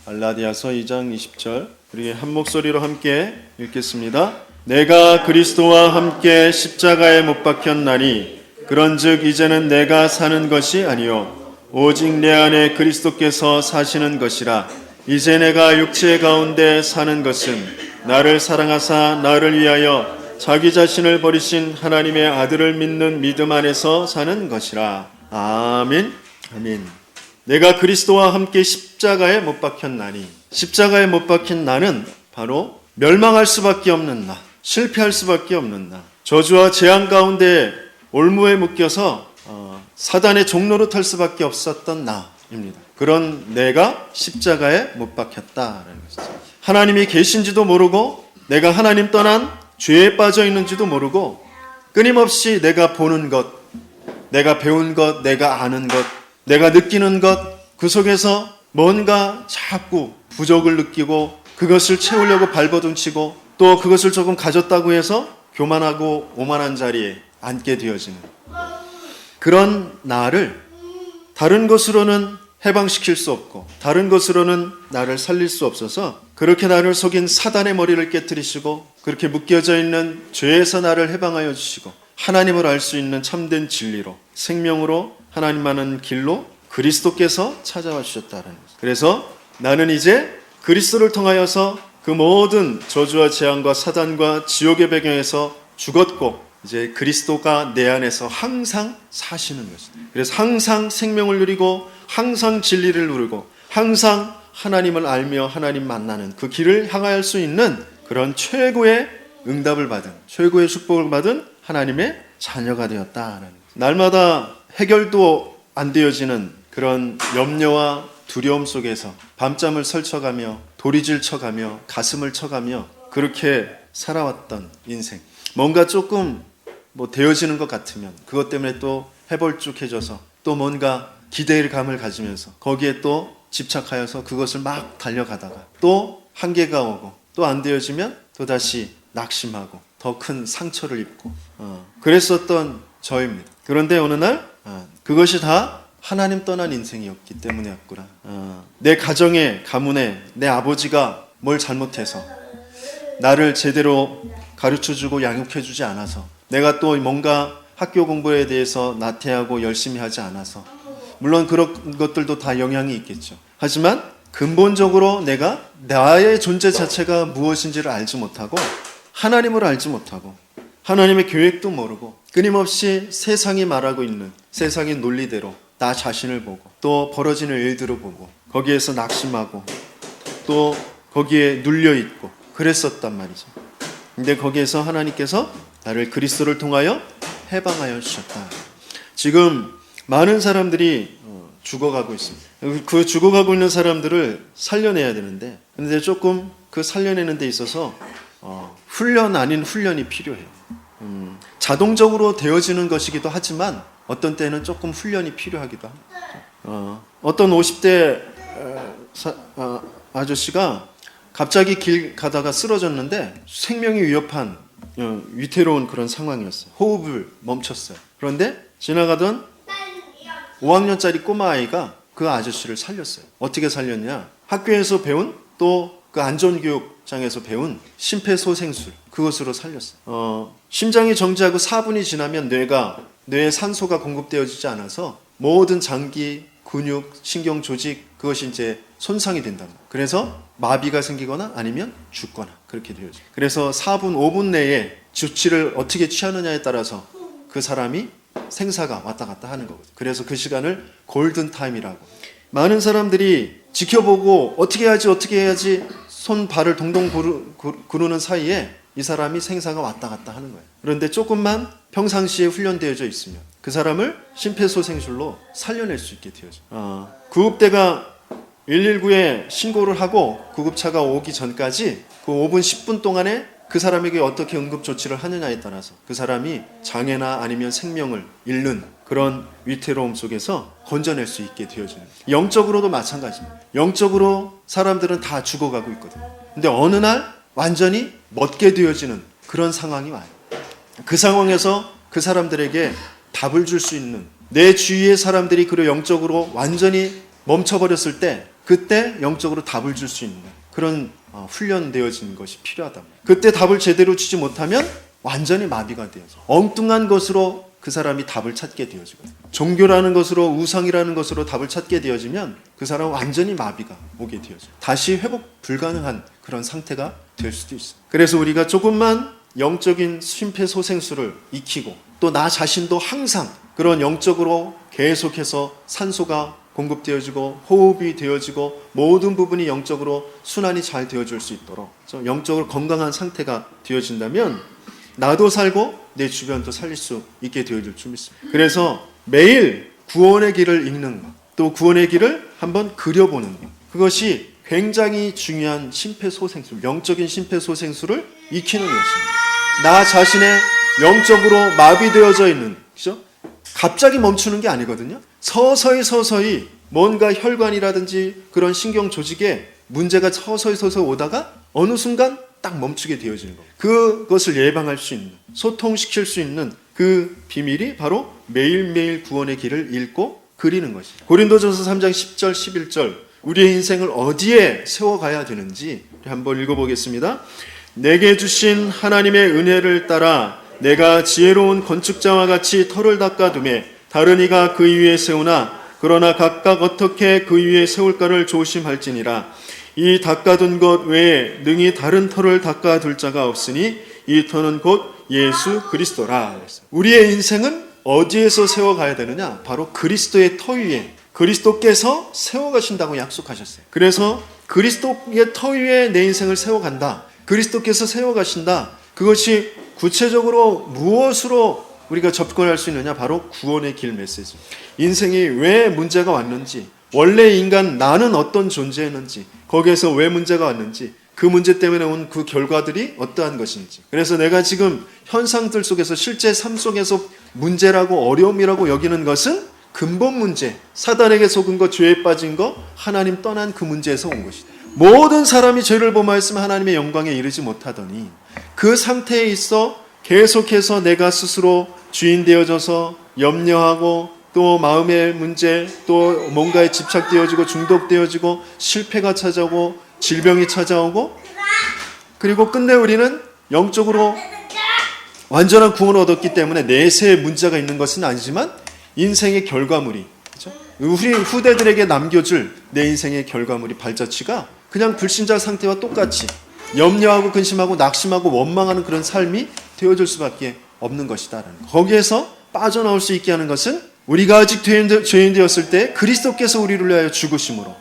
갈라디아서 2장 20절 우리 한 목소리로 함께 읽겠습니다. 내가 그리스도와 함께 십자가에 못 박혔나니 그런즉 이제는 내가 사는 것이 아니요 오직 내 안에 그리스도께서 사시는 것이라. 이제 내가 육체 가운데 사는 것은 나를 사랑하사 나를 위하여 자기 자신을 버리신 하나님의 아들을 믿는 믿음 안에서 사는 것이라. 아멘. 아멘. 내가 그리스도와 함께 십자가에 못 박혔나니, 십자가에 못 박힌 나는 바로 멸망할 수밖에 없는 나, 실패할 수밖에 없는 나, 저주와 재앙 가운데 올무에 묶여서 사단의 종로로 탈 수밖에 없었던 나입니다. 그런 내가 십자가에 못 박혔다라는 것이죠. 하나님이 계신지도 모르고 내가 하나님 떠난 죄에 빠져 있는지도 모르고 끊임없이 내가 보는 것, 내가 배운 것, 내가 아는 것, 내가 느끼는 것, 그 속에서 뭔가 자꾸 부족을 느끼고 그것을 채우려고 발버둥치고 또 그것을 조금 가졌다고 해서 교만하고 오만한 자리에 앉게 되어지는 그런 나를 다른 것으로는 해방시킬 수 없고 다른 것으로는 나를 살릴 수 없어서 그렇게 나를 속인 사단의 머리를 깨뜨리시고 그렇게 묶여져 있는 죄에서 나를 해방하여 주시고 하나님을 알 수 있는 참된 진리로 생명으로 하나님만은 길로 그리스도께서 찾아와 주셨다는 거죠. 그래서 나는 이제 그리스도를 통하여서 그 모든 저주와 재앙과 사단과 지옥의 배경에서 죽었고 이제 그리스도가 내 안에서 항상 사시는 것이다. 그래서 항상 생명을 누리고 항상 진리를 누리고 항상 하나님을 알며 하나님 만나는 그 길을 향할 수 있는 그런 최고의 응답을 받은 최고의 축복을 받은 하나님의 자녀가 되었다는 거죠. 날마다 해결도 안 되어지는 그런 염려와 두려움 속에서 밤잠을 설쳐가며 도리질 쳐가며 가슴을 쳐가며 그렇게 살아왔던 인생, 뭔가 조금 되어지는 것 같으면 그것 때문에 또 해벌쭉해져서 또 뭔가 기대감을 가지면서 거기에 또 집착하여서 그것을 막 달려가다가 또 한계가 오고 또 안 되어지면 또다시 낙심하고 더 큰 상처를 입고 그랬었던 저입니다. 그런데 어느 날 그것이 다 하나님 떠난 인생이었기 때문이었구나. 내 가정에, 가문에 내 아버지가 뭘 잘못해서 나를 제대로 가르쳐주고 양육해주지 않아서 내가 또 뭔가 학교 공부에 대해서 나태하고 열심히 하지 않아서 물론 그런 것들도 다 영향이 있겠죠. 하지만 근본적으로 내가 나의 존재 자체가 무엇인지를 알지 못하고 하나님을 알지 못하고 하나님의 계획도 모르고 끊임없이 세상이 말하고 있는 세상의 논리대로 나 자신을 보고 또 벌어지는 일들을 보고 거기에서 낙심하고 또 거기에 눌려있고 그랬었단 말이죠. 근데 거기에서 하나님께서 나를 그리스도를 통하여 해방하여 주셨다. 지금 많은 사람들이 죽어가고 있습니다. 그 죽어가고 있는 사람들을 살려내야 되는데 근데 조금 그 살려내는 데 있어서 훈련 아닌 훈련이 필요해요. 자동적으로 되어지는 것이기도 하지만 어떤 때는 조금 훈련이 필요하기도 합니다. 어떤 50대 아저씨가 갑자기 길 가다가 쓰러졌는데 생명이 위협한 위태로운 그런 상황이었어요. 호흡을 멈췄어요. 그런데 지나가던 5학년짜리 꼬마아이가 그 아저씨를 살렸어요. 어떻게 살렸냐? 학교에서 배운 또 그 안전교육장에서 배운 심폐소생술 그것으로 살렸어요. 심장이 정지하고 4분이 지나면 뇌에 산소가 공급되어지지 않아서 모든 장기, 근육, 신경 조직 그것이 이제 손상이 된다. 그래서 마비가 생기거나 아니면 죽거나 그렇게 되어져요. 그래서 4분, 5분 내에 조치를 어떻게 취하느냐에 따라서 그 사람이 생사가 왔다 갔다 하는 거거든요. 그래서 그 시간을 골든타임이라고. 많은 사람들이 지켜보고 어떻게 해야지 손 발을 동동 구르는 사이에 이 사람이 생사가 왔다 갔다 하는 거예요. 그런데 조금만 평상시에 훈련되어져 있으면 그 사람을 심폐소생술로 살려낼 수 있게 되어져요. 구급대가 119에 신고를 하고 구급차가 오기 전까지 그 5분 10분 동안에 그 사람에게 어떻게 응급조치를 하느냐에 따라서 그 사람이 장애나 아니면 생명을 잃는 그런 위태로움 속에서 건져낼 수 있게 되어지는 거예요. 영적으로도 마찬가지입니다. 영적으로 사람들은 다 죽어가고 있거든요. 근데 어느 날 완전히 멎게 되어지는 그런 상황이 와요. 그 상황에서 그 사람들에게 답을 줄 수 있는 내 주위의 사람들이 그리고 영적으로 완전히 멈춰버렸을 때 그때 영적으로 답을 줄 수 있는 그런 훈련되어진 것이 필요하다. 그때 답을 제대로 주지 못하면 완전히 마비가 되어서 엉뚱한 것으로 그 사람이 답을 찾게 되어지거든요. 종교라는 것으로, 우상이라는 것으로 답을 찾게 되어지면 그 사람은 완전히 마비가 오게 되어져요. 다시 회복 불가능한 그런 상태가 될 수도 있어요. 그래서 우리가 조금만 영적인 심폐소생술을 익히고 또 나 자신도 항상 그런 영적으로 계속해서 산소가 공급되어지고 호흡이 되어지고 모든 부분이 영적으로 순환이 잘 되어질 수 있도록 영적으로 건강한 상태가 되어진다면 나도 살고 내 주변도 살릴 수 있게 되어질 줄 믿습니다. 그래서 매일 구원의 길을 읽는 것, 또 구원의 길을 한번 그려보는 것, 그것이 굉장히 중요한 심폐소생술, 영적인 심폐소생술을 익히는 것입니다. 나 자신의 영적으로 마비되어져 있는, 그죠? 갑자기 멈추는 게 아니거든요. 서서히 뭔가 혈관이라든지 그런 신경 조직에 문제가 서서히 오다가 어느 순간 딱 멈추게 되어지는 거예요. 그것을 예방할 수 있는, 소통시킬 수 있는 그 비밀이 바로 매일매일 구원의 길을 읽고 그리는 것이죠. 고린도전서 3장 10절 11절 우리의 인생을 어디에 세워가야 되는지 한번 읽어보겠습니다. 내게 주신 하나님의 은혜를 따라 내가 지혜로운 건축자와 같이 터를 닦아두매 다른 이가 그 위에 세우나 그러나 각각 어떻게 그 위에 세울까를 조심할지니라. 이 닦아둔 것 외에 능히 다른 터를 닦아둘 자가 없으니 이 터는 곧 예수 그리스도라. 우리의 인생은 어디에서 세워가야 되느냐? 바로 그리스도의 터 위에, 그리스도께서 세워가신다고 약속하셨어요. 그래서 그리스도의 터 위에 내 인생을 세워간다, 그리스도께서 세워가신다. 그것이 구체적으로 무엇으로 우리가 접근할 수 있느냐? 바로 구원의 길 메시지. 인생이 왜 문제가 왔는지, 원래 인간 나는 어떤 존재였는지, 거기에서 왜 문제가 왔는지, 그 문제 때문에 온 그 결과들이 어떠한 것인지. 그래서 내가 지금 현상들 속에서 실제 삶 속에서 문제라고 어려움이라고 여기는 것은 근본 문제, 사단에게 속은 것, 죄에 빠진 것, 하나님 떠난 그 문제에서 온 것이다. 모든 사람이 죄를 범하였으면 하나님의 영광에 이르지 못하더니 그 상태에 있어 계속해서 내가 스스로 주인 되어져서 염려하고 또 마음의 문제, 또 뭔가에 집착되어지고 중독되어지고 실패가 찾아오고 질병이 찾아오고, 그리고 끝내 우리는 영적으로 완전한 구원을 얻었기 때문에 내세에 문제가 있는 것은 아니지만 인생의 결과물이, 그렇죠? 우리 후대들에게 남겨줄 내 인생의 결과물이, 발자취가 그냥 불신자 상태와 똑같이 염려하고 근심하고 낙심하고 원망하는 그런 삶이 되어줄 수밖에 없는 것이다라는 거. 거기에서 빠져나올 수 있게 하는 것은 우리가 아직 죄인 되었을 때 그리스도께서 우리를 위하여 죽으심으로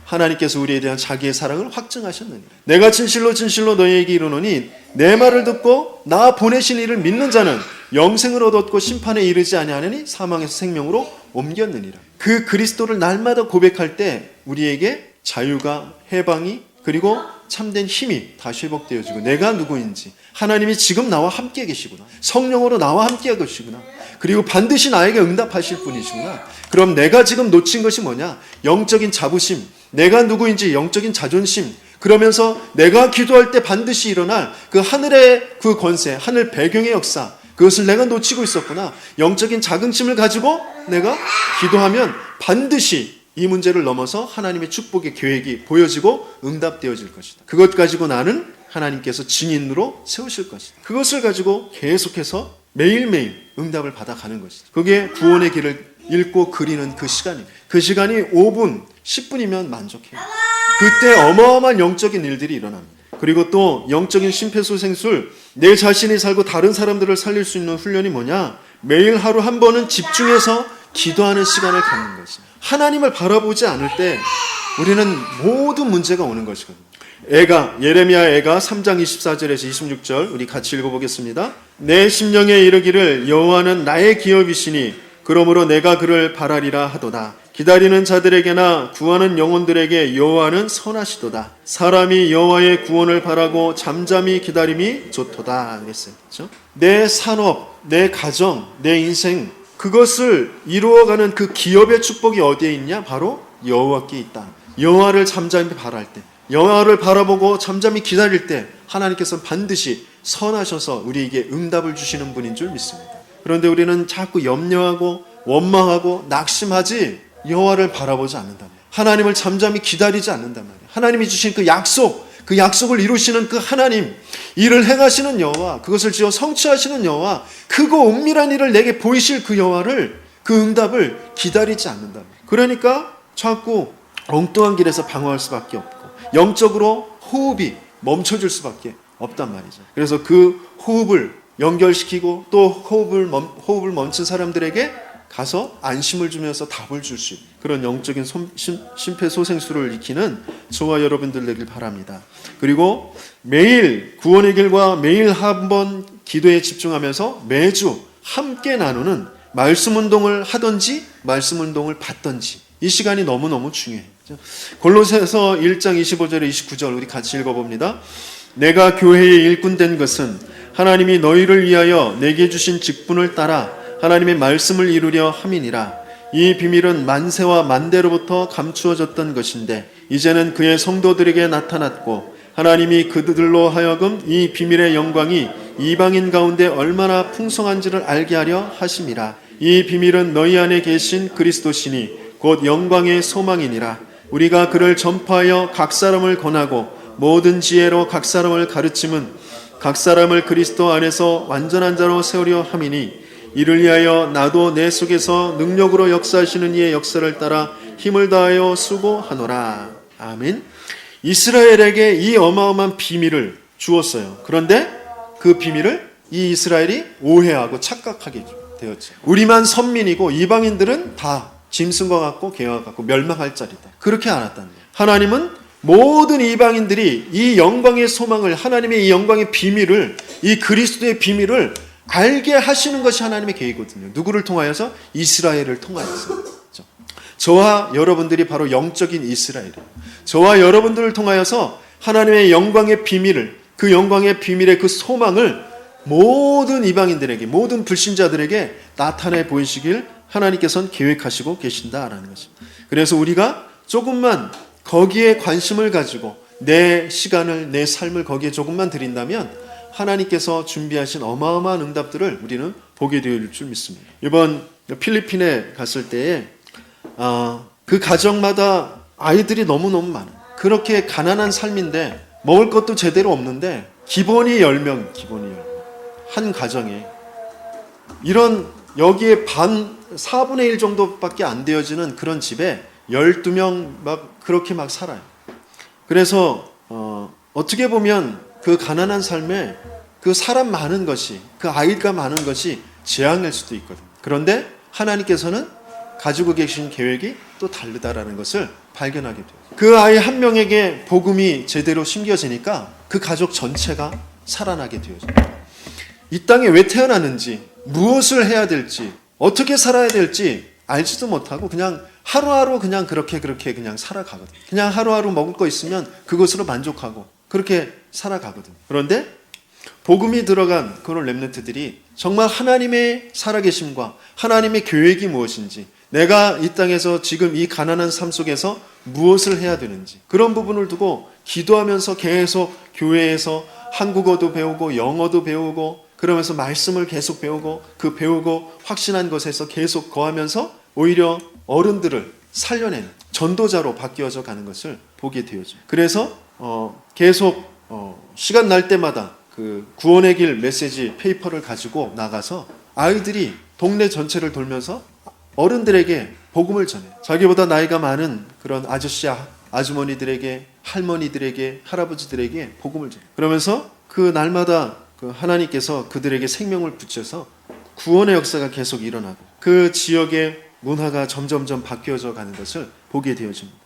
하나님께서 우리에 대한 자기의 사랑을 확증하셨느니라. 내가 진실로 너희에게 이르노니 내 말을 듣고 나 보내신 이를 믿는 자는 영생을 얻었고 심판에 이르지 아니하느니 사망에서 생명으로 옮겼느니라. 그 그리스도를 날마다 고백할 때 우리에게 자유가, 해방이, 그리고 참된 힘이 다시 회복되어지고, 내가 누구인지, 하나님이 지금 나와 함께 계시구나, 성령으로 나와 함께 계시구나, 그리고 반드시 나에게 응답하실 분이시구나. 그럼 내가 지금 놓친 것이 뭐냐? 영적인 자부심, 내가 누구인지 영적인 자존심, 그러면서 내가 기도할 때 반드시 일어날 그 하늘의 그 권세, 하늘 배경의 역사, 그것을 내가 놓치고 있었구나. 영적인 자긍심을 가지고 내가 기도하면 반드시 이 문제를 넘어서 하나님의 축복의 계획이 보여지고 응답되어질 것이다. 그것 가지고 나는 하나님께서 증인으로 세우실 것이다. 그것을 가지고 계속해서 매일매일 응답을 받아가는 것이다. 그게 구원의 길을 읽고 그리는 그 시간입니다. 그 시간이 5분, 10분이면 만족해요. 그때 어마어마한 영적인 일들이 일어납니다. 그리고 또 영적인 심폐소생술, 내 자신이 살고 다른 사람들을 살릴 수 있는 훈련이 뭐냐? 매일 하루 한 번은 집중해서 기도하는 시간을 갖는 것입니다. 하나님을 바라보지 않을 때 우리는 모든 문제가 오는 것이거든요. 예레미야 애가 3장 24절에서 26절 우리 같이 읽어보겠습니다. 내 심령에 이르기를 여호와는 나의 기업이시니 그러므로 내가 그를 바라리라 하도다. 기다리는 자들에게나 구하는 영혼들에게 여호와는 선하시도다. 사람이 여호와의 구원을 바라고 잠잠히 기다림이 좋도다. 그랬어요. 그렇죠? 내 산업, 내 가정, 내 인생, 그것을 이루어가는 그 기업의 축복이 어디에 있냐? 바로 여호와께 있다. 여호와를 잠잠히 바랄 때, 여호와를 바라보고 잠잠히 기다릴 때 하나님께서는 반드시 선하셔서 우리에게 응답을 주시는 분인 줄 믿습니다. 그런데 우리는 자꾸 염려하고 원망하고 낙심하지 여호와를 바라보지 않는다. 하나님을 잠잠히 기다리지 않는단 말이에요. 하나님이 주신 그 약속을 이루시는 그 하나님, 일을 행하시는 여호와, 그것을 지어 성취하시는 여호와, 크고 은밀한 일을 내게 보이실 그 여호와를, 그 응답을 기다리지 않는다. 그러니까 자꾸 엉뚱한 길에서 방황할 수밖에 없고 영적으로 호흡이 멈춰질 수밖에 없단 말이죠. 그래서 그 호흡을 연결시키고 또 호흡을 멈춘 사람들에게 가서 안심을 주면서 답을 줄 수 있는 그런 영적인 심폐소생술을 익히는 저와 여러분들 되길 바랍니다. 그리고 매일 구원의 길과 매일 한 번 기도에 집중하면서 매주 함께 나누는 말씀 운동을 하든지 말씀 운동을 받든지 이 시간이 너무너무 중요해요. 골로새서 1장 25절에 29절 우리 같이 읽어봅니다. 내가 교회의 일꾼 된 것은 하나님이 너희를 위하여 내게 주신 직분을 따라 하나님의 말씀을 이루려 함이니라. 이 비밀은 만세와 만대로부터 감추어졌던 것인데 이제는 그의 성도들에게 나타났고 하나님이 그들로 하여금 이 비밀의 영광이 이방인 가운데 얼마나 풍성한지를 알게 하려 하심이라. 이 비밀은 너희 안에 계신 그리스도시니 곧 영광의 소망이니라. 우리가 그를 전파하여 각 사람을 권하고 모든 지혜로 각 사람을 가르침은 각 사람을 그리스도 안에서 완전한 자로 세우려 함이니 이를 위하여 나도 내 속에서 능력으로 역사하시는 이의 역사를 따라 힘을 다하여 수고하노라. 아멘. 이스라엘에게 이 어마어마한 비밀을 주었어요. 그런데 그 비밀을 이 이스라엘이 오해하고 착각하게 되었죠. 우리만 선민이고 이방인들은 다 짐승과 같고 개와 같고 멸망할 자리다. 그렇게 알았다는 거예요. 하나님은 모든 이방인들이 이 영광의 소망을, 하나님의 이 영광의 비밀을, 이 그리스도의 비밀을 알게 하시는 것이 하나님의 계획이거든요. 누구를 통하여서? 이스라엘을 통하여서. 저와 여러분들이 바로 영적인 이스라엘이에요. 저와 여러분들을 통하여서 하나님의 영광의 비밀을, 그 영광의 비밀의 그 소망을 모든 이방인들에게, 모든 불신자들에게 나타내 보이시길 하나님께서는 계획하시고 계신다라는 것입니다. 그래서 우리가 조금만 거기에 관심을 가지고 내 시간을, 내 삶을 거기에 조금만 드린다면 하나님께서 준비하신 어마어마한 응답들을 우리는 보게 될 줄 믿습니다. 이번 필리핀에 갔을 때에 그 가정마다 아이들이 너무너무 많아요. 그렇게 가난한 삶인데 먹을 것도 제대로 없는데 기본이 10명, 한 가정에 이런 여기에 4분의 1 정도밖에 안 되어지는 그런 집에 12명 그렇게 살아요. 그래서 어떻게 보면 그 가난한 삶에 그 사람 많은 것이, 그 아이가 많은 것이 재앙일 수도 있거든요. 그런데 하나님께서는 가지고 계신 계획이 또 다르다라는 것을 발견하게 돼요. 그 아이 한 명에게 복음이 제대로 심겨지니까 그 가족 전체가 살아나게 되어져요. 이 땅에 왜 태어났는지, 무엇을 해야 될지, 어떻게 살아야 될지 알지도 못하고 그냥 하루하루 그렇게 그냥 살아가거든요. 그냥 하루하루 먹을 거 있으면 그것으로 만족하고 그렇게 살아가거든요. 그런데 복음이 들어간 그런 렘넌트들이 정말 하나님의 살아계심과 하나님의 계획이 무엇인지, 내가 이 땅에서 지금 이 가난한 삶 속에서 무엇을 해야 되는지, 그런 부분을 두고 기도하면서 계속 교회에서 한국어도 배우고 영어도 배우고 그러면서 말씀을 계속 배우고 그 배우고 확신한 것에서 계속 거하면서 오히려 어른들을 살려내는 전도자로 바뀌어져 가는 것을 보게 되어져요. 그래서 계속 시간 날 때마다 그 구원의 길 메시지 페이퍼를 가지고 나가서 아이들이 동네 전체를 돌면서 어른들에게 복음을 전해요. 자기보다 나이가 많은 그런 아저씨, 아주머니들에게, 할머니들에게, 할아버지들에게 복음을 전해요. 그러면서 그 날마다 그 하나님께서 그들에게 생명을 붙여서 구원의 역사가 계속 일어나고 그 지역의 문화가 점점점 바뀌어져 가는 것을 보게 되어집니다.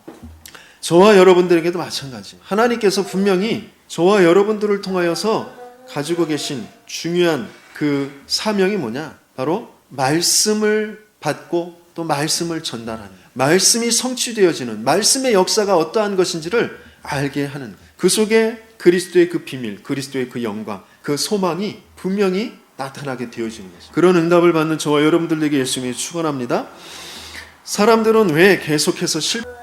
저와 여러분들에게도 마찬가지예요. 하나님께서 분명히 저와 여러분들을 통하여서 가지고 계신 중요한 그 사명이 뭐냐? 바로 말씀을 받고 또 말씀을 전달하는, 말씀이 성취되어지는, 말씀의 역사가 어떠한 것인지를 알게 하는 거예요. 그 속에 그리스도의 그 비밀, 그리스도의 그 영광, 그 소망이 분명히 나타나게 되어지는 거죠. 그런 응답을 받는 저와 여러분들에게 예수님이 축원합니다. 사람들은 왜 계속해서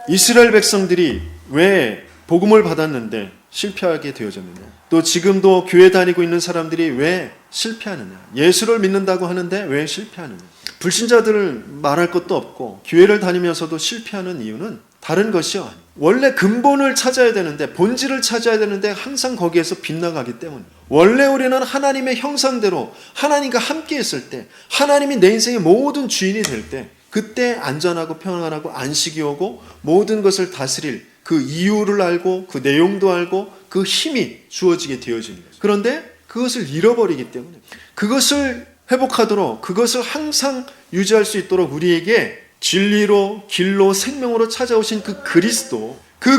이스라엘 백성들이 왜 복음을 받았는데 실패하게 되어졌느냐? 또 지금도 교회 다니고 있는 사람들이 왜 실패하느냐? 예수를 믿는다고 하는데 왜 실패하느냐? 불신자들을 말할 것도 없고 교회를 다니면서도 실패하는 이유는 다른 것이 아니에요. 원래 근본을 찾아야 되는데, 본질을 찾아야 되는데 항상 거기에서 빗나가기 때문에. 원래 우리는 하나님의 형상대로 하나님과 함께 있을 때, 하나님이 내 인생의 모든 주인이 될 때, 그때 안전하고 평안하고 안식이 오고 모든 것을 다스릴 그 이유를 알고 그 내용도 알고 그 힘이 주어지게 되어지는 거죠. 그런데 그것을 잃어버리기 때문에, 그것을 회복하도록, 그것을 항상 유지할 수 있도록 우리에게 진리로, 길로, 생명으로 찾아오신 그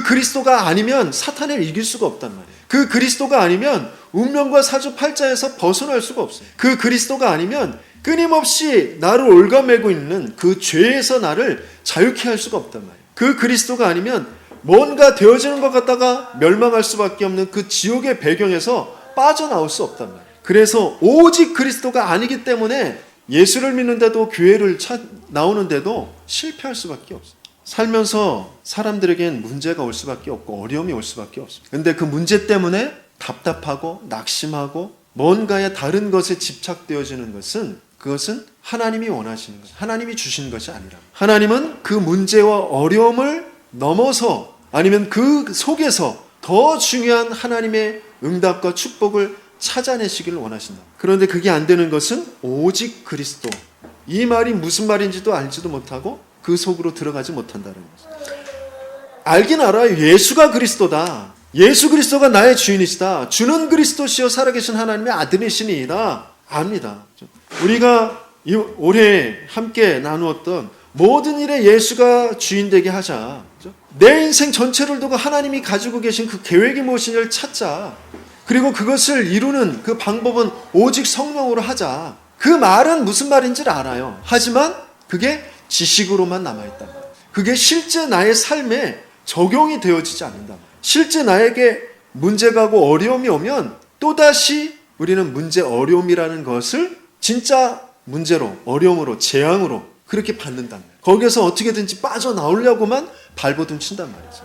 그리스도가 아니면 사탄을 이길 수가 없단 말이에요. 그 그리스도가 아니면 운명과 사주팔자에서 벗어날 수가 없어요. 그 그리스도가 아니면 끊임없이 나를 올가매고 있는 그 죄에서 나를 자유케 할 수가 없단 말이에요. 그 그리스도가 아니면 뭔가 되어지는 것 같다가 멸망할 수밖에 없는 그 지옥의 배경에서 빠져나올 수 없단 말이에요. 그래서 오직 그리스도가 아니기 때문에 예수를 믿는데도, 교회를 나오는데도 실패할 수밖에 없어요. 살면서 사람들에겐 문제가 올 수밖에 없고 어려움이 올 수밖에 없습니다. 근데 그 문제 때문에 답답하고 낙심하고 뭔가의 다른 것에 집착되어지는 것은, 그것은 하나님이 원하시는 것, 하나님이 주신 것이 아니라, 하나님은 그 문제와 어려움을 넘어서, 아니면 그 속에서 더 중요한 하나님의 응답과 축복을 찾아내시기를 원하신다. 그런데 그게 안 되는 것은 오직 그리스도, 이 말이 무슨 말인지도 알지도 못하고 그 속으로 들어가지 못한다는 거죠. 알긴 알아요. 예수가 그리스도다. 예수 그리스도가 나의 주인이시다. 주는 그리스도시요 살아계신 하나님의 아들이시니이다. 압니다. 우리가 올해 함께 나누었던 모든 일에 예수가 주인 되게 하자. 내 인생 전체를 두고 하나님이 가지고 계신 그 계획이 무엇인지를 찾자. 그리고 그것을 이루는 그 방법은 오직 성령으로 하자. 그 말은 무슨 말인지를 알아요. 하지만 그게 지식으로만 남아있단 말이에요. 그게 실제 나의 삶에 적용이 되어지지 않는다. 실제 나에게 문제가 오고 어려움이 오면 또다시 우리는 문제, 어려움이라는 것을 진짜 문제로, 어려움으로, 재앙으로 그렇게 받는단 말이에요. 거기에서 어떻게든지 빠져나오려고만 발버둥 친단 말이죠.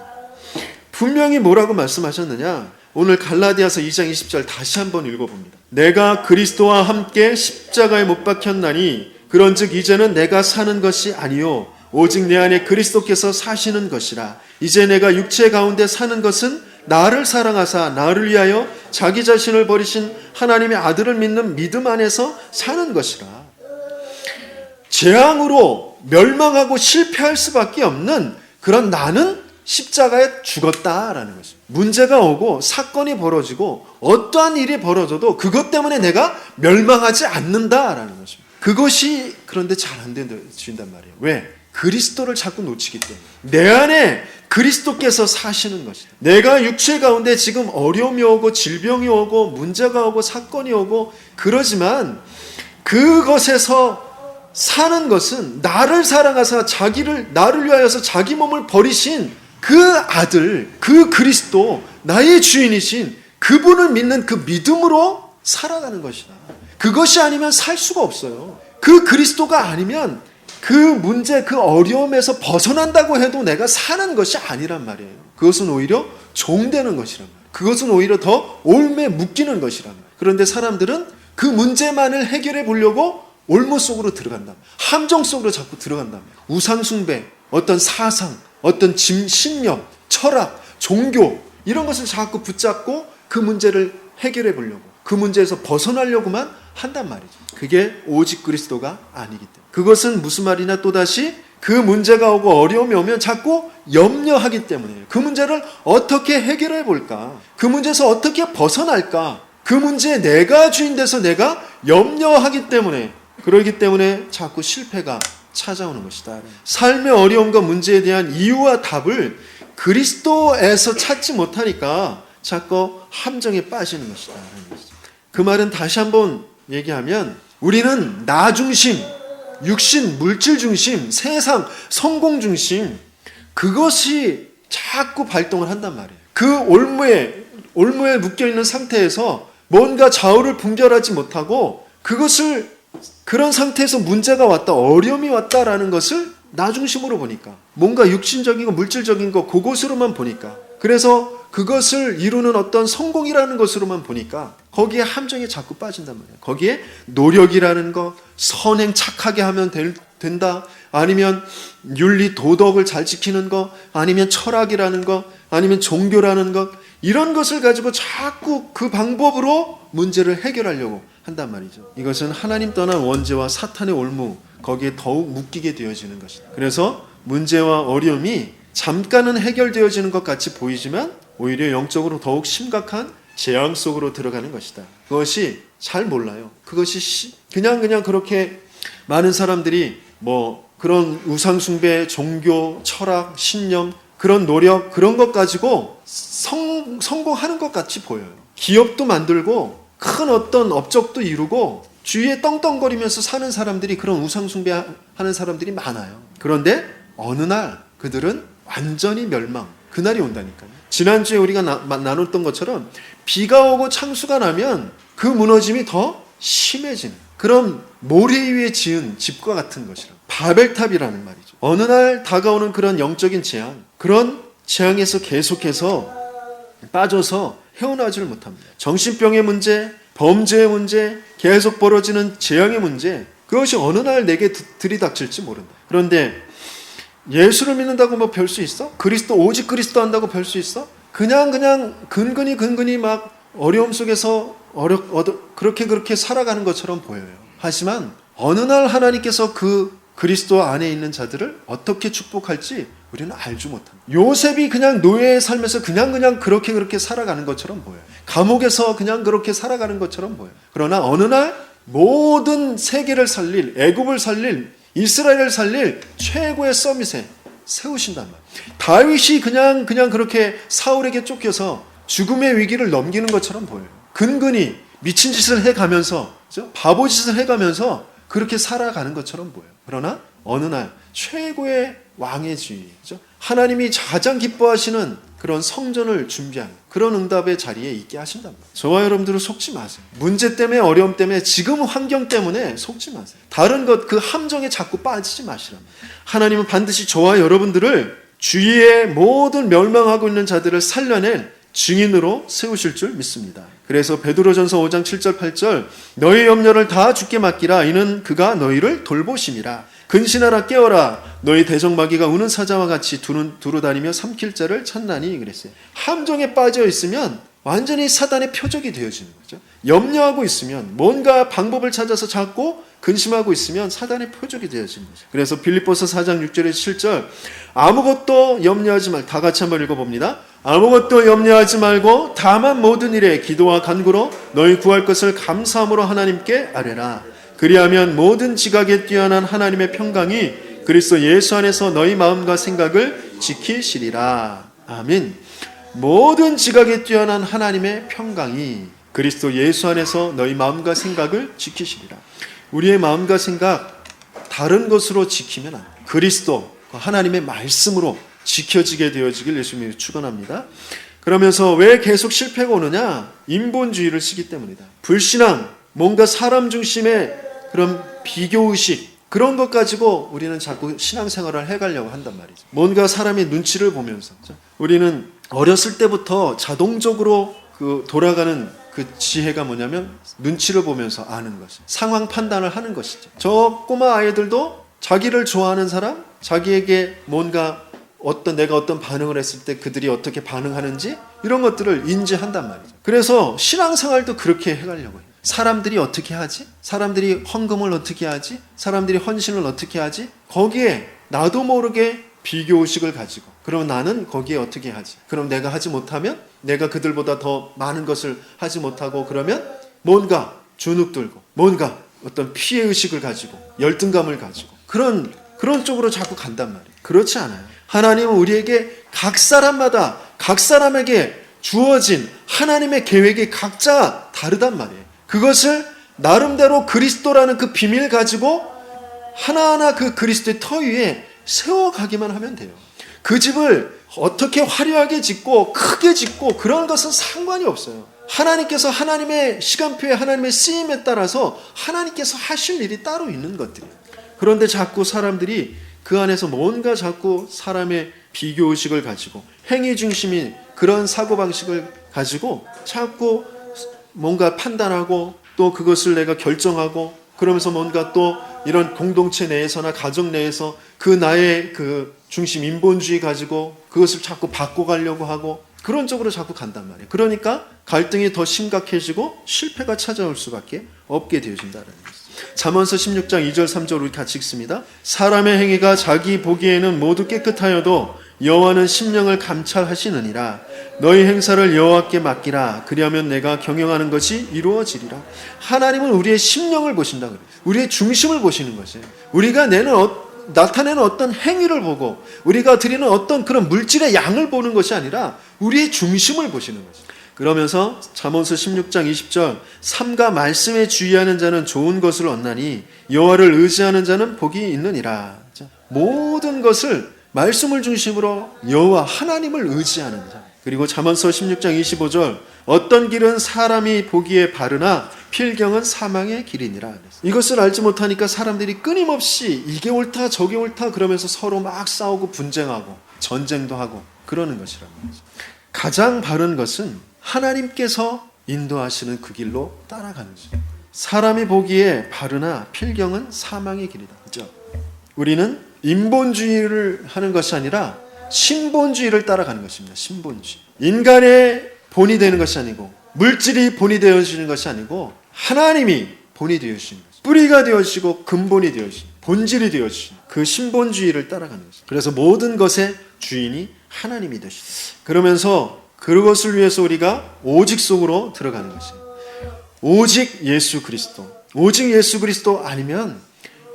분명히 뭐라고 말씀하셨느냐? 오늘 갈라디아서 2장 20절 다시 한번 읽어봅니다. 내가 그리스도와 함께 십자가에 못 박혔나니 그런즉 이제는 내가 사는 것이 아니요 오직 내 안에 그리스도께서 사시는 것이라. 이제 내가 육체 가운데 사는 것은 나를 사랑하사 나를 위하여 자기 자신을 버리신 하나님의 아들을 믿는 믿음 안에서 사는 것이라. 재앙으로 멸망하고 실패할 수밖에 없는 그런 나는 십자가에 죽었다라는 것입니다. 문제가 오고 사건이 벌어지고 어떠한 일이 벌어져도 그것 때문에 내가 멸망하지 않는다라는 것입니다. 그것이 그런데 잘 안 된다진단 말이에요. 왜? 그리스도를 자꾸 놓치기 때문에. 내 안에 그리스도께서 사시는 것이다. 내가 육체 가운데 지금 어려움이 오고 질병이 오고 문제가 오고 사건이 오고 그러지만 그것에서 사는 것은 나를 사랑하사 나를 위하여서 자기 몸을 버리신 그 아들, 그 그리스도, 나의 주인이신 그분을 믿는 그 믿음으로 살아가는 것이다. 그것이 아니면 살 수가 없어요. 그 그리스도가 아니면 그 문제, 그 어려움에서 벗어난다고 해도 내가 사는 것이 아니란 말이에요. 그것은 오히려 종되는 것이란 말이에요. 그것은 오히려 더 올매 묶이는 것이란 말이에요. 그런데 사람들은 그 문제만을 해결해 보려고 올무 속으로 들어간다. 함정 속으로 자꾸 들어간다. 우상숭배, 어떤 사상, 어떤 신념, 철학, 종교 이런 것을 자꾸 붙잡고 그 문제를 해결해 보려고, 그 문제에서 벗어나려고만 한단 말이죠. 그게 오직 그리스도가 아니기 때문에. 그것은 무슨 말이냐, 또다시 그 문제가 오고 어려움이 오면 자꾸 염려하기 때문이에요. 그 문제를 어떻게 해결해 볼까? 그 문제에서 어떻게 벗어날까? 그 문제에 내가 주인 돼서 내가 염려하기 때문에, 그러기 때문에 자꾸 실패가 찾아오는 것이다. 삶의 어려움과 문제에 대한 이유와 답을 그리스도에서 찾지 못하니까 자꾸 함정에 빠지는 것이다. 그 말은 다시 한번 얘기하면 우리는 나 중심, 육신, 물질 중심, 세상, 성공 중심, 그것이 자꾸 발동을 한단 말이에요. 그 올무에 묶여있는 상태에서 뭔가 좌우를 분별하지 못하고 그런 상태에서 문제가 왔다, 어려움이 왔다라는 것을 나 중심으로 보니까, 뭔가 육신적인 거, 물질적인 거, 그것으로만 보니까, 그래서 그것을 이루는 어떤 성공이라는 것으로만 보니까 거기에 함정에 자꾸 빠진단 말이에요. 거기에 노력이라는 것, 선행 착하게 하면 된다, 아니면 윤리 도덕을 잘 지키는 것, 아니면 철학이라는 것, 아니면 종교라는 것, 이런 것을 가지고 자꾸 그 방법으로 문제를 해결하려고 한단 말이죠. 이것은 하나님 떠난 원죄와 사탄의 올무, 거기에 더욱 묶이게 되어지는 것이다. 그래서 문제와 어려움이 잠깐은 해결되어지는 것 같이 보이지만 오히려 영적으로 더욱 심각한 재앙 속으로 들어가는 것이다. 그것이 잘 몰라요. 그것이 그냥 그렇게 많은 사람들이 뭐 그런 우상숭배, 종교, 철학, 신념, 그런 노력, 그런 것 가지고 성공하는 것 같이 보여요. 기업도 만들고 큰 어떤 업적도 이루고 주위에 떵떵거리면서 사는 사람들이, 그런 우상숭배하는 사람들이 많아요. 그런데 어느 날 그들은 완전히 멸망, 그날이 온다니까요. 지난주에 우리가 나눴던 것처럼 비가 오고 창수가 나면 그 무너짐이 더 심해지는 그런 모래 위에 지은 집과 같은 것이라, 바벨탑이라는 말이죠. 어느 날 다가오는 그런 영적인 재앙, 그런 재앙에서 계속해서 빠져서 헤어나지를 못합니다. 정신병의 문제, 범죄의 문제, 계속 벌어지는 재앙의 문제, 그것이 어느 날 내게 들이닥칠지 모른다. 그런데 예수를 믿는다고 뭐 별 수 있어? 오직 그리스도 한다고 별 수 있어? 그냥 근근히 막 어려움 속에서 그렇게 살아가는 것처럼 보여요. 하지만 어느 날 하나님께서 그 그리스도 안에 있는 자들을 어떻게 축복할지 우리는 알지 못합니다. 요셉이 그냥 노예의 삶에서 그냥 그렇게 살아가는 것처럼 보여요. 감옥에서 그냥 그렇게 살아가는 것처럼 보여요. 그러나 어느 날 모든 세계를 살릴, 애굽을 살릴, 이스라엘을 살릴 최고의 서밋에 세우신단 말이에요. 다윗이 그냥 그렇게 사울에게 쫓겨서 죽음의 위기를 넘기는 것처럼 보여요. 근근히 미친 짓을 해가면서, 그렇죠? 바보 짓을 해가면서 그렇게 살아가는 것처럼 보여요. 그러나 어느 날 최고의 왕의 지위, 그렇죠? 하나님이 가장 기뻐하시는 그런 성전을 준비한 그런 응답의 자리에 있게 하신단 말이에요. 저와 여러분들은 속지 마세요. 문제 때문에, 어려움 때문에, 지금 환경 때문에 속지 마세요. 다른 것, 그 함정에 자꾸 빠지지 마시란 말이에요. 하나님은 반드시 저와 여러분들을 주위의 모든 멸망하고 있는 자들을 살려낼 증인으로 세우실 줄 믿습니다. 그래서 베드로전서 5장 7절 8절 너희 염려를 다 주께 맡기라. 이는 그가 너희를 돌보심이라. 근신하라, 깨어라. 너희 대적마귀가 우는 사자와 같이 두루 다니며 삼킬 자를 찾나니 그랬어요. 함정에 빠져 있으면 완전히 사단의 표적이 되어지는 거죠. 염려하고 있으면, 뭔가 방법을 찾아서 찾고 근심하고 있으면 사단의 표적이 되어지는 거죠. 그래서 빌립보서 4장 6절에서 7절 아무것도 염려하지 말고, 다 같이 한번 읽어봅니다. 아무것도 염려하지 말고 다만 모든 일에 기도와 간구로 너희 구할 것을 감사함으로 하나님께 아뢰라. 그리하면 모든 지각에 뛰어난 하나님의 평강이 그리스도 예수 안에서 너희 마음과 생각을 지키시리라. 아멘. 모든 지각에 뛰어난 하나님의 평강이 그리스도 예수 안에서 너희 마음과 생각을 지키시리라. 우리의 마음과 생각 다른 것으로 지키면 안 돼요. 그리스도, 하나님의 말씀으로 지켜지게 되어지길 예수님이 축원합니다. 그러면서 왜 계속 실패가 오느냐? 인본주의를 쓰기 때문이다. 불신앙, 뭔가 사람 중심의 그런 비교의식, 그런 것 가지고 우리는 자꾸 신앙생활을 해가려고 한단 말이죠. 뭔가 사람의 눈치를 보면서, 우리는 어렸을 때부터 자동적으로 돌아가는 그 지혜가 뭐냐면 눈치를 보면서 아는 것이, 상황 판단을 하는 것이죠. 저 꼬마 아이들도 자기를 좋아하는 사람, 자기에게 뭔가 내가 어떤 반응을 했을 때 그들이 어떻게 반응하는지 이런 것들을 인지한단 말이죠. 그래서 신앙생활도 그렇게 해가려고 해요. 사람들이 어떻게 하지? 사람들이 헌금을 어떻게 하지? 사람들이 헌신을 어떻게 하지? 거기에 나도 모르게 비교의식을 가지고, 그럼 나는 거기에 어떻게 하지? 그럼 내가 하지 못하면, 내가 그들보다 더 많은 것을 하지 못하고 그러면 뭔가 주눅들고, 뭔가 어떤 피해의식을 가지고, 열등감을 가지고 그런 쪽으로 자꾸 간단 말이에요. 그렇지 않아요. 하나님은 우리에게 각 사람마다 각 사람에게 주어진 하나님의 계획이 각자 다르단 말이에요. 그것을 나름대로 그리스도라는 그 비밀 가지고 하나하나 그 그리스도의 터 위에 세워가기만 하면 돼요. 그 집을 어떻게 화려하게 짓고 크게 짓고 그런 것은 상관이 없어요. 하나님께서 하나님의 시간표에, 하나님의 쓰임에 따라서 하나님께서 하실 일이 따로 있는 것들이에요. 그런데 자꾸 사람들이 그 안에서 뭔가 자꾸 사람의 비교의식을 가지고 행위 중심이 그런 사고방식을 가지고 자꾸 뭔가 판단하고 또 그것을 내가 결정하고 그러면서 뭔가 또 이런 공동체 내에서나 가정 내에서 그 나의 그 중심 인본주의 가지고 그것을 자꾸 바꿔가려고 하고 그런 쪽으로 자꾸 간단 말이에요. 그러니까 갈등이 더 심각해지고 실패가 찾아올 수밖에 없게 되어진다는 거죠. 잠언서 16장 2절 3절 우리 같이 읽습니다. 사람의 행위가 자기 보기에는 모두 깨끗하여도 여호와는 심령을 감찰하시느니라. 너희 행사를 여호와께 맡기라. 그리하면 내가 경영하는 것이 이루어지리라. 하나님은 우리의 심령을 보신다 그래요. 우리의 중심을 보시는 것이에요. 우리가 나타내는 어떤 행위를 보고 우리가 드리는 어떤 그런 물질의 양을 보는 것이 아니라 우리의 중심을 보시는 것이에요. 그러면서 잠언서 16장 20절 삼가 말씀에 주의하는 자는 좋은 것을 얻나니 여호와를 의지하는 자는 복이 있느니라. 모든 것을 말씀을 중심으로 여호와 하나님을 의지하는 자. 그리고 잠언서 16장 25절 어떤 길은 사람이 보기에 바르나 필경은 사망의 길이니라. 이것을 알지 못하니까 사람들이 끊임없이 이게 옳다 저게 옳다 그러면서 서로 막 싸우고 분쟁하고 전쟁도 하고 그러는 것이라는 거죠. 가장 바른 것은 하나님께서 인도하시는 그 길로 따라가는 거죠. 사람이 보기에 바르나 필경은 사망의 길이다. 그렇죠? 우리는 인본주의를 하는 것이 아니라 신본주의를 따라가는 것입니다. 신본주의. 인간의 본이 되는 것이 아니고 물질이 본이 되어지는 것이 아니고 하나님이 본이 되어지는 것입니다. 뿌리가 되어지고 근본이 되어지고 본질이 되어지는 그 신본주의를 따라가는 것입니다. 그래서 모든 것의 주인이 하나님이 되십니다. 그러면서 그것을 위해서 우리가 오직 속으로 들어가는 것이에요. 오직 예수 그리스도. 오직 예수 그리스도 아니면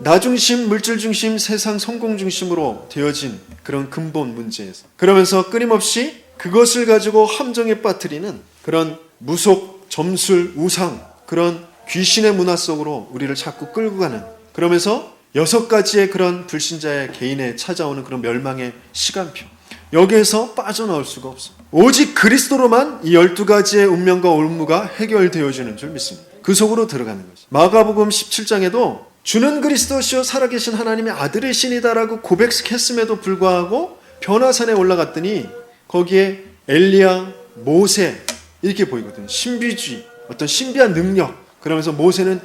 나 중심, 물질 중심, 세상 성공 중심으로 되어진 그런 근본 문제에서 그러면서 끊임없이 그것을 가지고 함정에 빠뜨리는 그런 무속, 점술, 우상 그런 귀신의 문화 속으로 우리를 자꾸 끌고 가는 그러면서 6가지의 그런 불신자의 개인에 찾아오는 그런 멸망의 시간표 여기에서 빠져나올 수가 없어. 오직 그리스도로만 이 12가지의 운명과 올무가 해결되어지는 줄 믿습니다. 그 속으로 들어가는 거죠. 마가복음 17장에도 주는 그리스도시요 살아계신 하나님의 아들이시니다라고 고백했음에도 불구하고 변화산에 올라갔더니 거기에 엘리야, 모세 이렇게 보이거든요. 신비주의, 어떤 신비한 능력 그러면서 모세는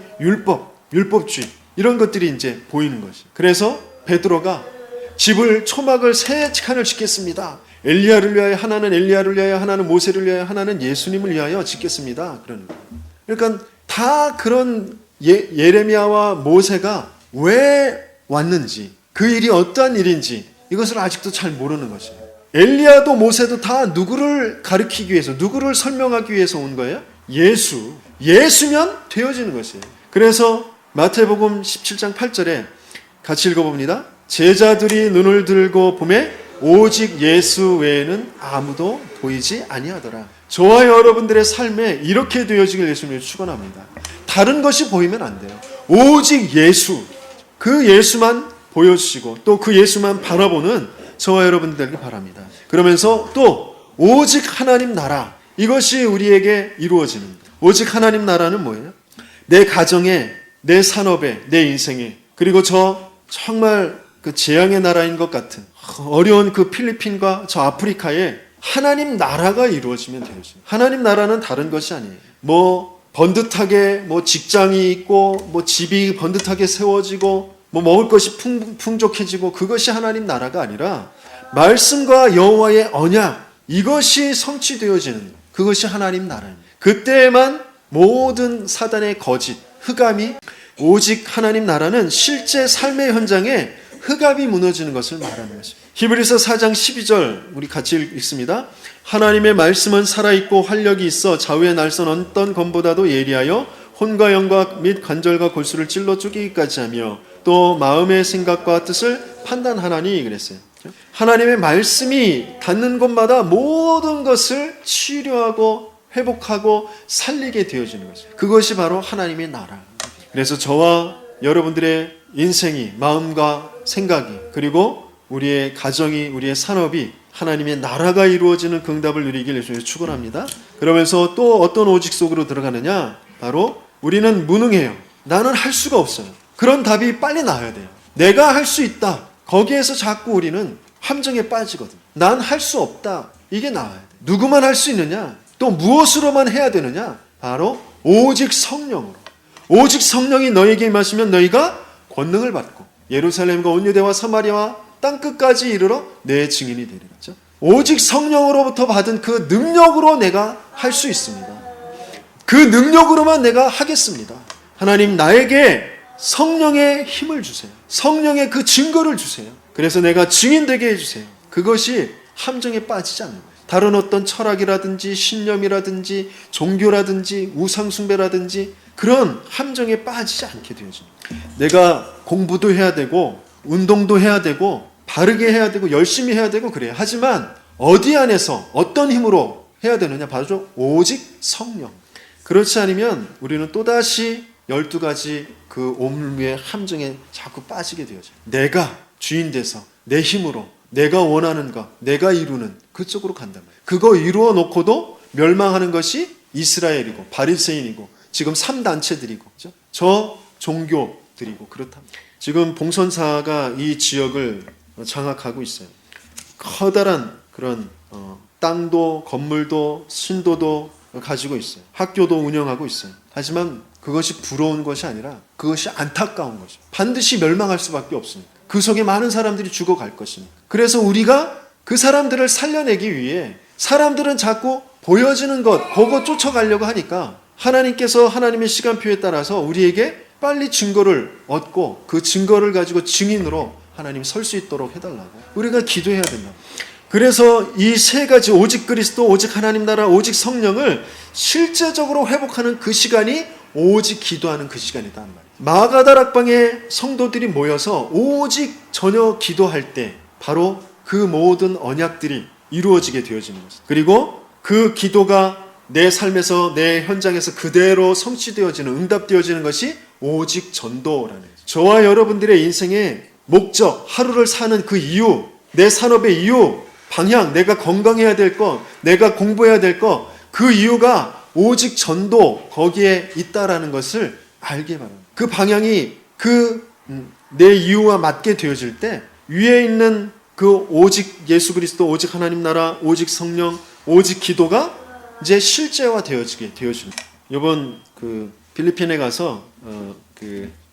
율법주의 이런 것들이 이제 보이는 것이. 그래서 베드로가 초막을 3칸을 짓겠습니다. 엘리야를 위하여 하나는 엘리야를 위하여 하나는 모세를 위하여 하나는 예수님을 위하여 짓겠습니다. 그러는 거예요. 그러니까 다 그런 예레미야와 모세가 왜 왔는지 그 일이 어떠한 일인지 이것을 아직도 잘 모르는 것이에요. 엘리야도 모세도 다 누구를 가르치기 위해서 누구를 설명하기 위해서 온 거예요? 예수면 되어지는 것이에요. 그래서 마태복음 17장 8절에 같이 읽어봅니다. 제자들이 눈을 들고 보매 오직 예수 외에는 아무도 보이지 아니하더라. 저와 여러분들의 삶에 이렇게 되어지길 예수님이 축원합니다. 다른 것이 보이면 안 돼요. 오직 예수, 그 예수만 보여주시고 또 그 예수만 바라보는 저와 여러분들에게 바랍니다. 그러면서 또 오직 하나님 나라, 이것이 우리에게 이루어지는 거예요. 오직 하나님 나라는 뭐예요? 내 가정에, 내 산업에, 내 인생에, 그리고 저 정말 그 재앙의 나라인 것 같은 어려운 그 필리핀과 저 아프리카에 하나님 나라가 이루어지면 되죠. 하나님 나라는 다른 것이 아니에요. 번듯하게 직장이 있고 집이 번듯하게 세워지고 먹을 것이 풍족해지고 그것이 하나님 나라가 아니라 말씀과 여호와의 언약 이것이 성취되어지는 거예요. 그것이 하나님 나라입니다. 그때에만 모든 사단의 거짓, 흑암이 오직 하나님 나라는 실제 삶의 현장에 흑암이 무너지는 것을 말하는 것입니다. 히브리서 4장 12절 우리 같이 읽습니다. 하나님의 말씀은 살아있고 활력이 있어 좌우의 날선 어떤 검보다도 예리하여 혼과 영과 및 관절과 골수를 찔러 쪼개기까지 하며 또 마음의 생각과 뜻을 판단하나니 그랬어요. 하나님의 말씀이 닿는 곳마다 모든 것을 치료하고 회복하고 살리게 되어지는 것이에요. 그것이 바로 하나님의 나라. 그래서 저와 여러분들의 인생이, 마음과 생각이, 그리고 우리의 가정이, 우리의 산업이 하나님의 나라가 이루어지는 그 응답을 누리길 예수님이 축원합니다. 그러면서 또 어떤 오직 속으로 들어가느냐? 바로 우리는 무능해요. 나는 할 수가 없어요. 그런 답이 빨리 나와야 돼요. 내가 할 수 있다. 거기에서 자꾸 우리는 함정에 빠지거든. 난 할 수 없다. 이게 나와야 돼. 누구만 할 수 있느냐? 또 무엇으로만 해야 되느냐? 바로 오직 성령으로. 오직 성령이 너에게 임하시면 너희가 권능을 받고 예루살렘과 온 유대와 사마리아와 땅끝까지 이르러 내 증인이 되리라. 오직 성령으로부터 받은 그 능력으로 내가 할 수 있습니다. 그 능력으로만 내가 하겠습니다. 하나님 나에게 성령의 힘을 주세요. 성령의 그 증거를 주세요. 그래서 내가 증인되게 해주세요. 그것이 함정에 빠지지 않는 거예요. 다른 어떤 철학이라든지 신념이라든지 종교라든지 우상숭배라든지 그런 함정에 빠지지 않게 되어집니다. 내가 공부도 해야 되고 운동도 해야 되고 바르게 해야 되고 열심히 해야 되고 그래요. 하지만 어디 안에서 어떤 힘으로 해야 되느냐? 바로 오직 성령. 그렇지 않으면 우리는 또다시 12가지 그 오물무의 함정에 자꾸 빠지게 되어져요. 내가 주인 돼서 내 힘으로 내가 원하는 것, 내가 이루는 그쪽으로 간단 말이에요. 그거 이루어 놓고도 멸망하는 것이 이스라엘이고 바리새인이고 지금 3단체들이고 그렇죠? 저 종교들이고 그렇답니다. 지금 봉선사가 이 지역을 장악하고 있어요. 커다란 그런 땅도 건물도 신도도 가지고 있어요. 학교도 운영하고 있어요. 하지만 그것이 부러운 것이 아니라 그것이 안타까운 것이죠. 반드시 멸망할 수밖에 없으니까. 그 속에 많은 사람들이 죽어갈 것이니까. 그래서 우리가 그 사람들을 살려내기 위해 사람들은 자꾸 보여지는 것, 그거 쫓아가려고 하니까 하나님께서 하나님의 시간표에 따라서 우리에게 빨리 증거를 얻고 그 증거를 가지고 증인으로 하나님 설 수 있도록 해달라고 우리가 기도해야 된다. 그래서 이 세 가지 오직 그리스도, 오직 하나님 나라, 오직 성령을 실제적으로 회복하는 그 시간이 오직 기도하는 그 시간이다 말이에요. 마가다락방에 성도들이 모여서 오직 전혀 기도할 때 바로 그 모든 언약들이 이루어지게 되어지는 것입니다. 그리고 그 기도가 내 삶에서 내 현장에서 그대로 성취되어지는 응답되어지는 것이 오직 전도라는 거죠. 저와 여러분들의 인생의 목적, 하루를 사는 그 이유, 내 산업의 이유, 방향, 내가 건강해야 될 것, 내가 공부해야 될 것, 그 이유가 오직 전도 거기에 있다라는 것을 알게 바랍니다. 그 방향이 내 이유와 맞게 되어질 때 위에 있는 그 오직 예수 그리스도, 오직 하나님 나라, 오직 성령, 오직 기도가 이제 실제화 되어지게 되어집니다. 이번 필리핀에 가서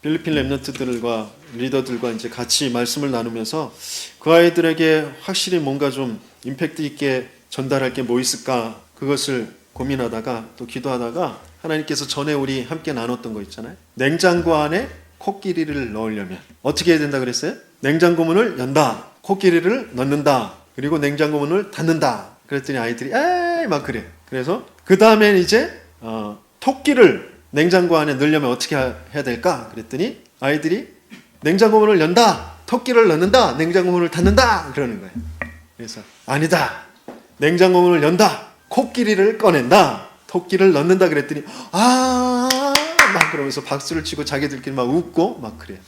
필리핀 렘넌트들과 리더들과 이제 같이 말씀을 나누면서 그 아이들에게 확실히 뭔가 좀 임팩트 있게 전달할 게 뭐 있을까 그것을 고민하다가 또 기도하다가 하나님께서 전에 우리 함께 나눴던 거 있잖아요. 냉장고 안에 코끼리를 넣으려면 어떻게 해야 된다 그랬어요? 냉장고 문을 연다, 코끼리를 넣는다, 그리고 냉장고 문을 닫는다. 그랬더니 아이들이 에이 막 그래. 그래서 그 다음엔 이제 토끼를 냉장고 안에 넣으려면 어떻게 해야 될까? 그랬더니 아이들이 냉장고 문을 연다, 토끼를 넣는다, 냉장고 문을 닫는다 그러는 거예요. 그래서 아니다, 냉장고 문을 연다, 코끼리를 꺼낸다, 토끼를 넣는다 그랬더니 막 그러면서 박수를 치고 자기들끼리 막 웃고 막 그래요.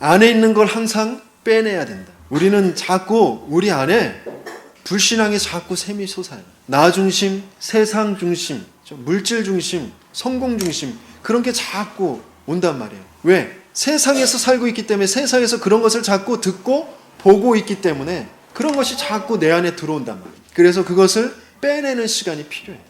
안에 있는 걸 항상 빼내야 된다. 우리는 자꾸 우리 안에 불신앙이 자꾸 샘이 솟아요. 나 중심, 세상 중심, 물질 중심, 성공 중심 그런 게 자꾸 온단 말이에요. 왜? 세상에서 살고 있기 때문에 세상에서 그런 것을 자꾸 듣고 보고 있기 때문에 그런 것이 자꾸 내 안에 들어온단 말이에요. 그래서 그것을 빼내는 시간이 필요해요.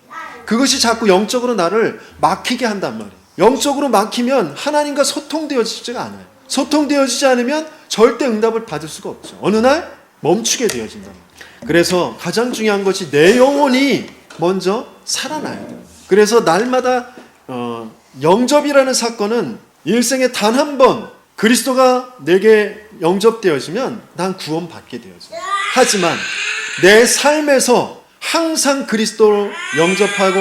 그것이 자꾸 영적으로 나를 막히게 한단 말이에요. 영적으로 막히면 하나님과 소통되어지지가 않아요. 소통되어지지 않으면 절대 응답을 받을 수가 없죠. 어느 날 멈추게 되어진단 말이에요. 그래서 가장 중요한 것이 내 영혼이 먼저 살아나야 돼요. 그래서 날마다 영접이라는 사건은 일생에 단 한 번 그리스도가 내게 영접되어지면 난 구원받게 되어져요. 하지만 내 삶에서 항상 그리스도를 영접하고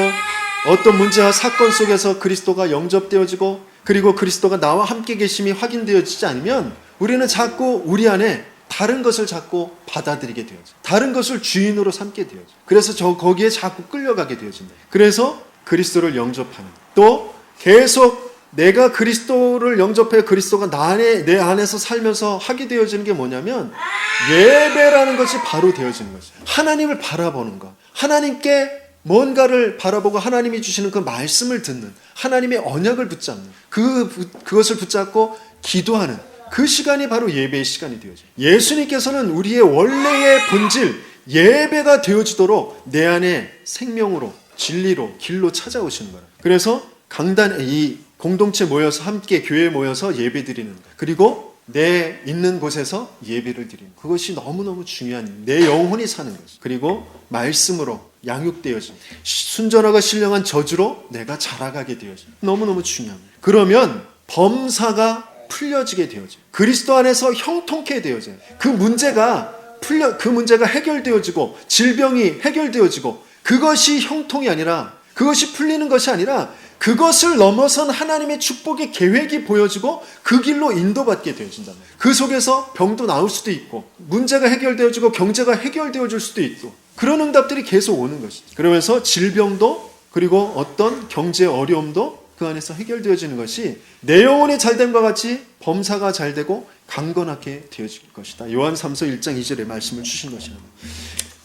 어떤 문제와 사건 속에서 그리스도가 영접되어지고 그리고 그리스도가 나와 함께 계심이 확인되어지지 않으면 우리는 자꾸 우리 안에 다른 것을 자꾸 받아들이게 되어져. 다른 것을 주인으로 삼게 되어져. 그래서 거기에 자꾸 끌려가게 되어진다. 그래서 그리스도를 영접하는. 또 계속 내가 그리스도를 영접해 그리스도가 내 안에서 살면서 하게 되어지는 게 뭐냐면 예배라는 것이 바로 되어지는 거죠. 하나님을 바라보는 것. 하나님께 뭔가를 바라보고 하나님이 주시는 그 말씀을 듣는, 하나님의 언약을 붙잡는, 그것을 붙잡고 기도하는 그 시간이 바로 예배의 시간이 되어져요. 예수님께서는 우리의 원래의 본질, 예배가 되어지도록 내 안에 생명으로 진리로 길로 찾아오시는 거라. 그래서 강단에 이 공동체 모여서 함께 교회에 모여서 예배 드리는 거. 그리고 내 있는 곳에서 예배를 드리는 거. 그것이 너무너무 중요한 내 영혼이 사는 거죠. 그리고 말씀으로 양육되어진 순전하고 신령한 저주로 내가 자라가게 되어진 너무너무 중요합니다. 그러면 범사가 풀려지게 되어져. 그리스도 안에서 형통케 되어져요. 그 문제가 해결되어지고 질병이 해결되어지고 그것이 형통이 아니라 그것이 풀리는 것이 아니라 그것을 넘어선 하나님의 축복의 계획이 보여지고 그 길로 인도받게 되어진다. 그 속에서 병도 나을 수도 있고 문제가 해결되어지고 경제가 해결되어질 수도 있고 그런 응답들이 계속 오는 것이죠. 그러면서 질병도 그리고 어떤 경제 어려움도 그 안에서 해결되어지는 것이 내 영혼의 잘됨과 같이 범사가 잘되고 강건하게 되어질 것이다. 요한 3서 1장 2절에 말씀을 주신 것이다.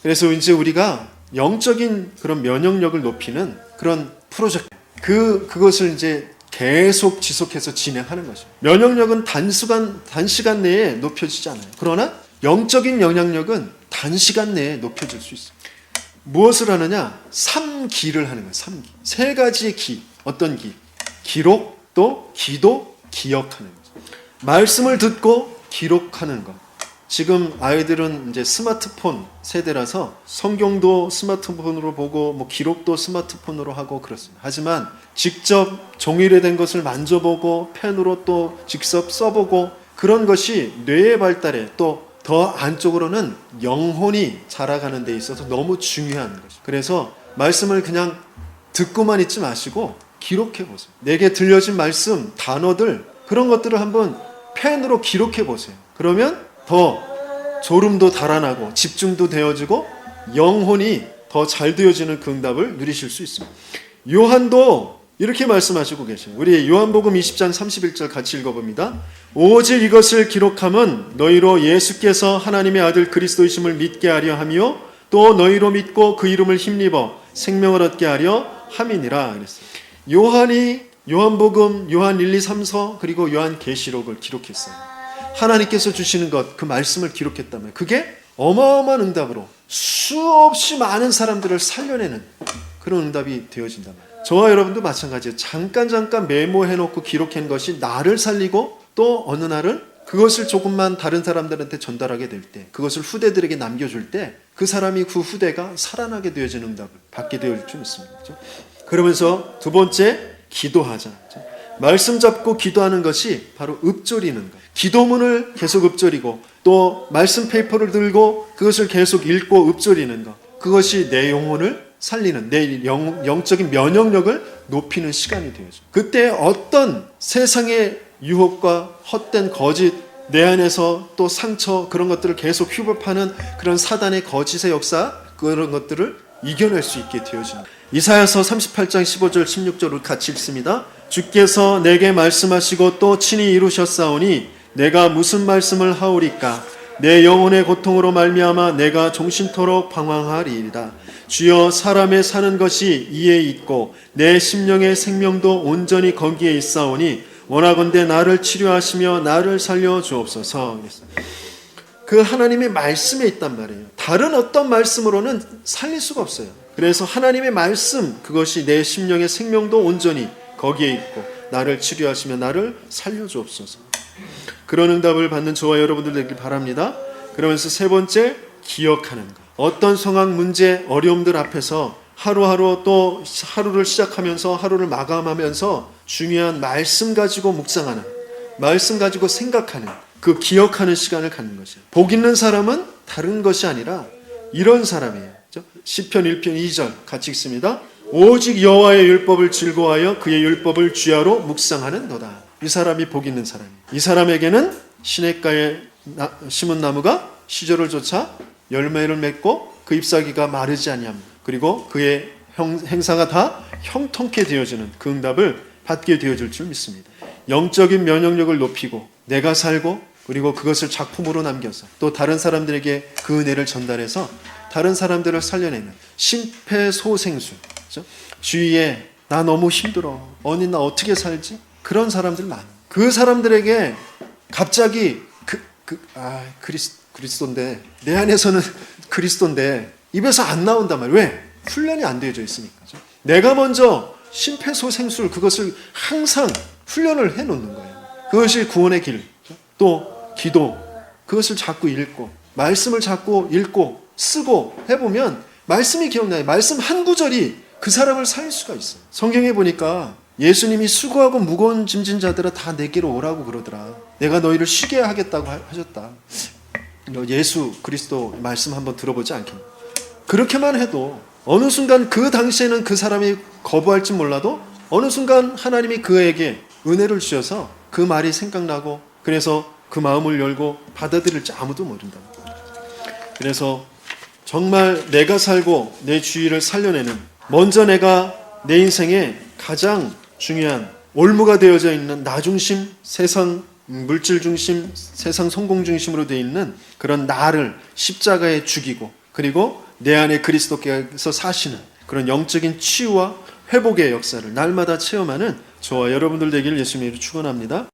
그래서 이제 우리가 영적인 그런 면역력을 높이는 그런 프로젝트 그것을 이제 계속 지속해서 진행하는 거죠. 면역력은 단시간 내에 높여지지 않아요. 그러나 영적인 영향력은 단시간 내에 높여질 수 있어요. 무엇을 하느냐? 3기를 하는 거예요. 3기. 세 가지의 기. 어떤 기? 기록, 또 기도, 기억하는 거죠. 말씀을 듣고 기록하는 것. 지금 아이들은 이제 스마트폰 세대라서 성경도 스마트폰으로 보고 뭐 기록도 스마트폰으로 하고 그렇습니다. 하지만 직접 종이로 된 것을 만져보고 펜으로 또 직접 써보고 그런 것이 뇌의 발달에 또 더 안쪽으로는 영혼이 자라가는 데 있어서 너무 중요한 것이죠. 그래서 말씀을 그냥 듣고만 있지 마시고 기록해 보세요. 내게 들려진 말씀, 단어들 그런 것들을 한번 펜으로 기록해 보세요. 그러면 더 졸음도 달아나고 집중도 되어지고 영혼이 더 잘 되어지는 그 응답을 누리실 수 있습니다. 요한도 이렇게 말씀하시고 계셔요. 우리 요한복음 20장 31절 같이 읽어봅니다. 오직 이것을 기록함은 너희로 예수께서 하나님의 아들 그리스도이심을 믿게 하려 하며 또 너희로 믿고 그 이름을 힘입어 생명을 얻게 하려 함이니라 그랬어요. 요한이 요한복음, 요한 1, 2, 3서 그리고 요한 계시록을 기록했어요. 하나님께서 주시는 것, 그 말씀을 기록했다면 그게 어마어마한 응답으로 수없이 많은 사람들을 살려내는 그런 응답이 되어진단 말이에요. 저와 여러분도 마찬가지예요. 잠깐 메모해놓고 기록한 것이 나를 살리고 또 어느 날은 그것을 조금만 다른 사람들한테 전달하게 될 때 그것을 후대들에게 남겨줄 때 그 사람이 그 후대가 살아나게 되어지는 응답을 받게 되어질 줄 믿습니다. 그렇죠? 그러면서 두 번째 기도하자. 그렇죠? 말씀 잡고 기도하는 것이 바로 읊조리는 것. 기도문을 계속 읊조리고 또 말씀 페이퍼를 들고 그것을 계속 읽고 읊조리는 것. 그것이 내 영혼을 살리는 내 영적인 면역력을 높이는 시간이 되어져. 그때 어떤 세상의 유혹과 헛된 거짓 내 안에서 또 상처 그런 것들을 계속 휴법하는 그런 사단의 거짓의 역사 그런 것들을 이겨낼 수 있게 되어집니다. 이사야서 38장 15절 16절을 같이 읽습니다. 주께서 내게 말씀하시고 또 친히 이루셨사오니 내가 무슨 말씀을 하오리까? 내 영혼의 고통으로 말미암아 내가 종신토록 방황하리이다. 주여 사람의 사는 것이 이에 있고 내 심령의 생명도 온전히 거기에 있사오니 원하건대 나를 치료하시며 나를 살려 주옵소서. 그 하나님의 말씀에 있단 말이에요. 다른 어떤 말씀으로는 살릴 수가 없어요. 그래서 하나님의 말씀 그것이 내 심령의 생명도 온전히 거기에 있고 나를 치료하시며 나를 살려 주옵소서. 그런 응답을 받는 저와 여러분들 되길 바랍니다. 그러면서 세 번째 기억하는 것. 어떤 상황, 문제, 어려움들 앞에서 하루하루 또 하루를 시작하면서 하루를 마감하면서 중요한 말씀 가지고 묵상하는, 말씀 가지고 생각하는, 그 기억하는 시간을 갖는 것이에요. 복 있는 사람은 다른 것이 아니라 이런 사람이에요. 시편 1편 2절 같이 읽습니다. 오직 여호와의 율법을 즐거워하여 그의 율법을 주야로 묵상하는 너다. 이 사람이 복 있는 사람이에요. 이 사람에게는 시냇가에 심은 나무가 시절을 쫓아 열매를 맺고 그 잎사귀가 마르지 아니합니다. 그리고 그의 행사가 다 형통케 되어지는 그 응답을 받게 되어질 줄 믿습니다. 영적인 면역력을 높이고 내가 살고 그리고 그것을 작품으로 남겨서 또 다른 사람들에게 그 은혜를 전달해서 다른 사람들을 살려내는 심폐소생술. 그렇죠? 주위에 나 너무 힘들어. 언니 나 어떻게 살지? 그런 사람들 많아. 그 사람들에게 갑자기 그리스도인데 내 안에서는 그리스도인데 입에서 안 나온단 말이에요. 왜? 훈련이 안 되어져 있으니까. 내가 먼저 심폐소생술 그것을 항상 훈련을 해놓는 거예요. 그것이 구원의 길. 또 기도 그것을 자꾸 읽고 말씀을 자꾸 읽고 쓰고 해보면 말씀이 기억나요. 말씀 한 구절이 그 사람을 살릴 수가 있어요. 성경에 보니까 예수님이 수고하고 무거운 짐진 자들아 다 내게로 오라고 그러더라. 내가 너희를 쉬게 하겠다고 하셨다. 예수 그리스도 말씀 한번 들어보지 않겠나. 그렇게만 해도 어느 순간 그 당시에는 그 사람이 거부할지 몰라도 어느 순간 하나님이 그에게 은혜를 주셔서 그 말이 생각나고 그래서 그 마음을 열고 받아들일지 아무도 모른다. 그래서 정말 내가 살고 내 주위를 살려내는 먼저 내가 내 인생에 가장 중요한 올무가 되어져 있는 나 중심, 세상 물질 중심, 세상 성공 중심으로 되어 있는 그런 나를 십자가에 죽이고 그리고 내 안에 그리스도께서 사시는 그런 영적인 치유와 회복의 역사를 날마다 체험하는 저와 여러분들 되기를 예수님으로 축원합니다.